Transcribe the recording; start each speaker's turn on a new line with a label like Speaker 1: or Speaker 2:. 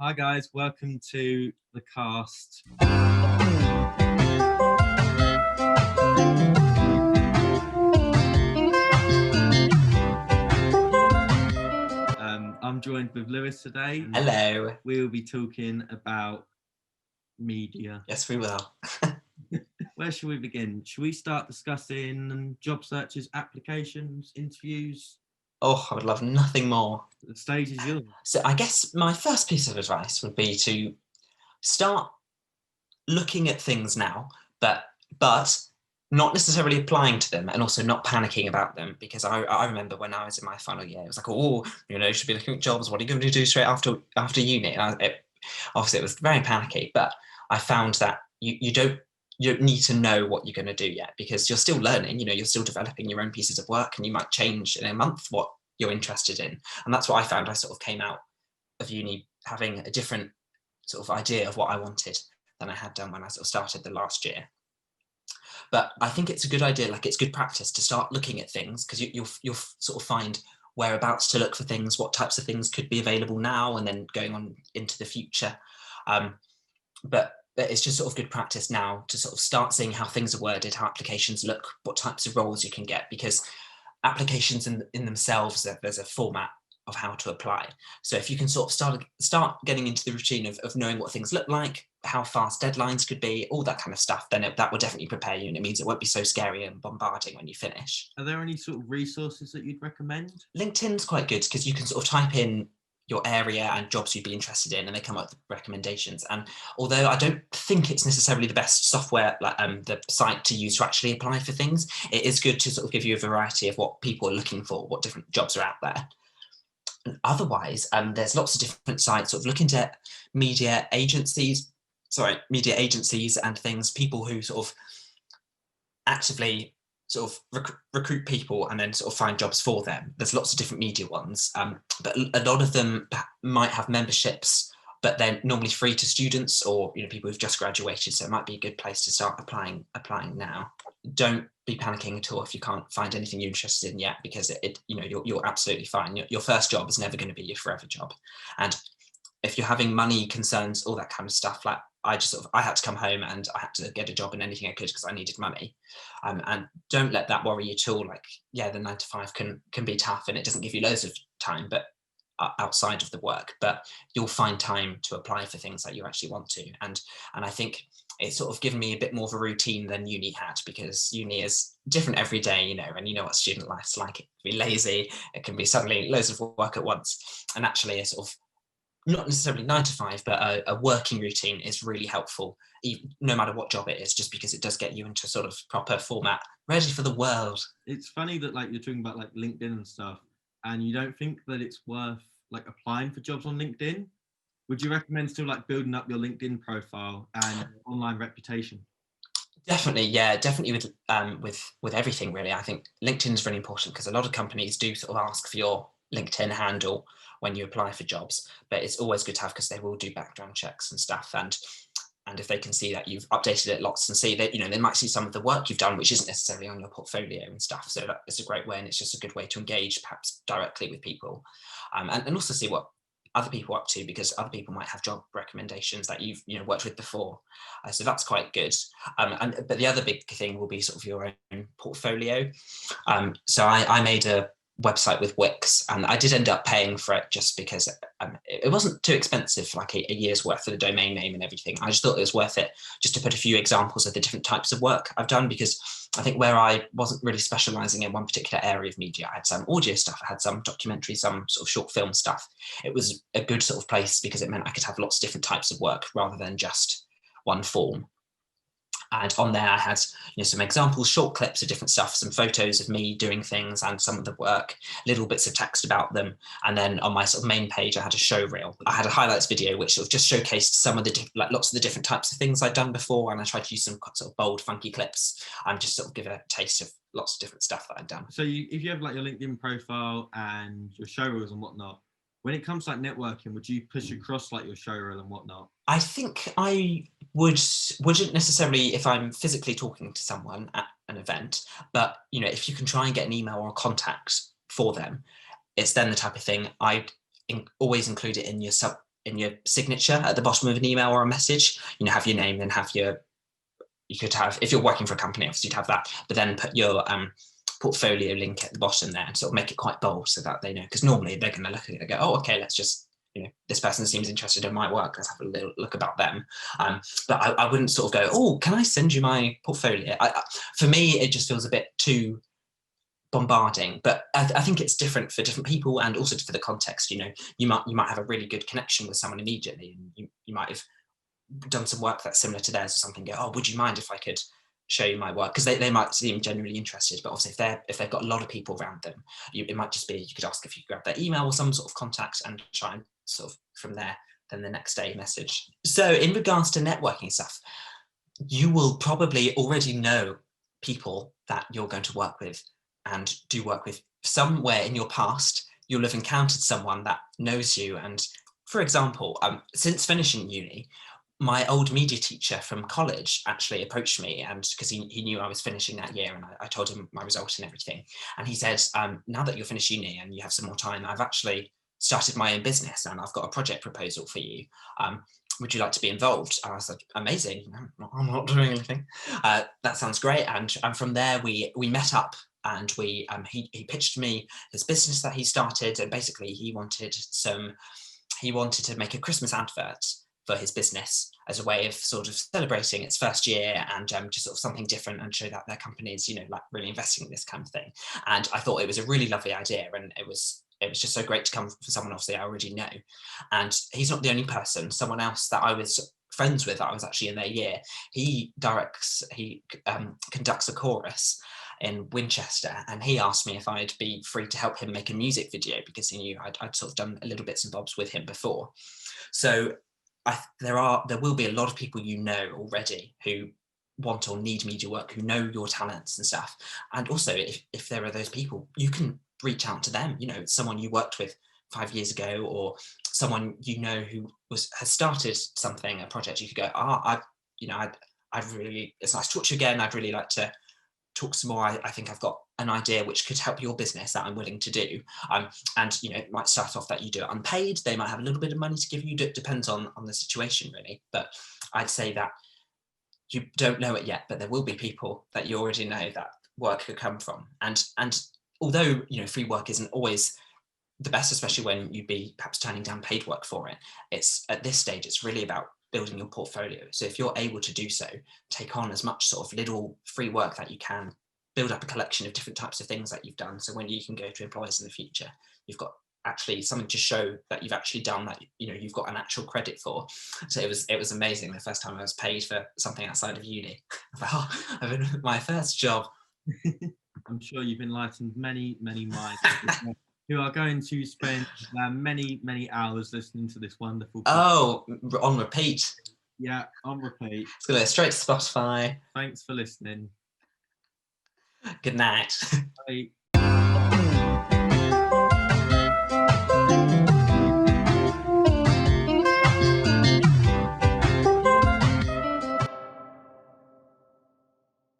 Speaker 1: Hi guys, welcome to the cast. I'm joined with Lewis today.
Speaker 2: Hello.
Speaker 1: We will be talking about media.
Speaker 2: Yes, we will.
Speaker 1: Where should we begin? Should we start discussing job searches, applications, interviews?
Speaker 2: Oh, I would love nothing more.
Speaker 1: The stage is yours.
Speaker 2: So I guess my first piece of advice would be to start looking at things now, but not necessarily applying to them, and also not panicking about them, because I remember when I was in my final year, it was like, oh, you should be looking at jobs. What are you going to do straight after uni? And obviously it was very panicky, but I found that you don't need to know what you're going to do yet, because you're still learning. You're still developing your own pieces of work, and you might change in a month what you're interested in. And that's what I found. I sort of came out of uni having a different sort of idea of what I wanted than I had done when I sort of started the last year. But I think it's a good idea, like it's good practice to start looking at things, because you'll sort of find whereabouts to look for things, what types of things could be available now and then going on into the future. But it's just sort of good practice now to sort of start seeing how things are worded, how applications look, what types of roles you can get, because applications in themselves, there's a format of how to apply. So if you can sort of start getting into the routine of knowing what things look like, how fast deadlines could be, all that kind of stuff, then that will definitely prepare you, and it means it won't be so scary and bombarding when you finish.
Speaker 1: Are there any sort of resources that you'd recommend?
Speaker 2: LinkedIn's quite good, because you can sort of type in your area and jobs you'd be interested in, and they come up with recommendations. And although I don't think it's necessarily the best software, like the site to use to actually apply for things, it is good to sort of give you a variety of what people are looking for, what different jobs are out there. And otherwise, there's lots of different sites. Sort of look into media agencies and things, people who sort of actively sort of recruit people and then sort of find jobs for them. There's lots of different media ones, but a lot of them might have memberships, but they're normally free to students or people who've just graduated. So it might be a good place to start applying now. Don't be panicking at all if you can't find anything you're interested in yet, because you're absolutely fine. Your first job is never going to be your forever job. And if you're having money concerns, all that kind of stuff, like I had to come home and I had to get a job in anything I could because I needed money. And don't let that worry you at all. Like, yeah, the 9 to 5 can be tough, and it doesn't give you loads of time, but outside of the work, but you'll find time to apply for things that you actually want to. And I think it's sort of given me a bit more of a routine than uni had, because uni is different every day, and what student life's like. It can be lazy, it can be suddenly loads of work at once, and actually a sort of not necessarily 9 to 5, but a working routine is really helpful, no matter what job it is, just because it does get you into sort of proper format, ready for the world.
Speaker 1: It's funny that you're talking about LinkedIn and stuff, and you don't think that it's worth applying for jobs on LinkedIn. Would you recommend still building up your LinkedIn profile and online reputation?
Speaker 2: Definitely, yeah, definitely with everything really. I think LinkedIn is really important, because a lot of companies do sort of ask for your LinkedIn handle when you apply for jobs, but it's always good to have, because they will do background checks and stuff. And if they can see that you've updated it lots, and see that, they might see some of the work you've done, which isn't necessarily on your portfolio and stuff. So that is a great way, and it's just a good way to engage perhaps directly with people, and also see what other people are up to, because other people might have job recommendations that you've worked with before. So that's quite good. But the other big thing will be sort of your own portfolio. So I made a website with Wix, and I did end up paying for it just because it wasn't too expensive for a year's worth of the domain name and everything. I just thought it was worth it just to put a few examples of the different types of work I've done, because I think where I wasn't really specializing in one particular area of media, I had some audio stuff, I had some documentary, some sort of short film stuff. It was a good sort of place, because it meant I could have lots of different types of work rather than just one form. And on there I had some examples, short clips of different stuff, some photos of me doing things and some of the work, little bits of text about them. And then on my sort of main page, I had a show reel. I had a highlights video which sort of just showcased some of the lots of the different types of things I'd done before. And I tried to use some sort of bold, funky clips and just sort of give a taste of lots of different stuff that I'd done.
Speaker 1: So if you have your LinkedIn profile and your show reels and whatnot, when it comes to networking, would you push across your show reel and whatnot?
Speaker 2: I think I wouldn't necessarily if I'm physically talking to someone at an event, but if you can try and get an email or a contact for them, it's then the type of thing I'd always include it in your in your signature at the bottom of an email or a message. You know, have your name, then have you could have, if you're working for a company, obviously you'd have that, but then put your portfolio link at the bottom there and sort of make it quite bold so that they know, because normally they're going to look at it and go, oh, okay, let's just, you know, this person seems interested in my work, let's have a little look about them. But I wouldn't sort of go, oh, can I send you my portfolio? For me, it just feels a bit too bombarding, but I think it's different for different people, and also for the context. You know, you might have a really good connection with someone immediately, and you might have done some work that's similar to theirs or something. Go, oh, would you mind if I could show you my work? Because they might seem genuinely interested, but obviously if they've got a lot of people around them, it might just be, you could ask if you could grab their email or some sort of contact and try and sort of from there, then the next day message. So in regards to networking stuff, you will probably already know people that you're going to work with and do work with. Somewhere in your past, you'll have encountered someone that knows you. And for example, since finishing uni, my old media teacher from college actually approached me, and because he knew I was finishing that year, and I told him my result and everything. And he said, now that you're finished uni and you have some more time, I've actually started my own business and I've got a project proposal for you. Would you like to be involved? And I was like, amazing, I'm not doing anything. That sounds great. And from there, we met up, and he pitched me his business that he started. And basically he wanted to make a Christmas advert for his business as a way of sort of celebrating its first year, and just sort of something different, and show that their company is, you know, like really investing in this kind of thing. And I thought it was a really lovely idea, and it was just so great to come for someone obviously I already know. And he's not the only person. Someone else that I was friends with, that I was actually in their year, he conducts a chorus in Winchester, and he asked me if I'd be free to help him make a music video, because he knew I'd sort of done a little bits and bobs with him before. So there will be a lot of people you know already who want or need media work, who know your talents and stuff. And also, if there are those people, you can reach out to them. You know, someone you worked with 5 years ago, or someone you know who has started something, a project. You could go, it's nice to talk to you again. I'd really like to talk some more. I think I've got an idea which could help your business that I'm willing to do. And you know, it might start off that you do it unpaid. They might have a little bit of money to give you. It depends on the situation, really. But I'd say that you don't know it yet, but there will be people that you already know that work could come from. And although, you know, free work isn't always the best, especially when you'd be perhaps turning down paid work for it, it's at this stage, it's really about building your portfolio. So if you're able to do so, take on as much sort of little free work that you can, build up a collection of different types of things that you've done. So when you can go to employers in the future, you've got actually something to show that you've actually done, that, you know, you've got an actual credit for. So it was amazing the first time I was paid for something outside of uni. I thought, oh, I've been my first job.
Speaker 1: I'm sure you've enlightened many minds who are going to spend many hours listening to this wonderful podcast.
Speaker 2: Oh, on repeat.
Speaker 1: Yeah, on repeat.
Speaker 2: It's going to go straight to Spotify.
Speaker 1: Thanks for listening.
Speaker 2: Good night.
Speaker 1: Bye.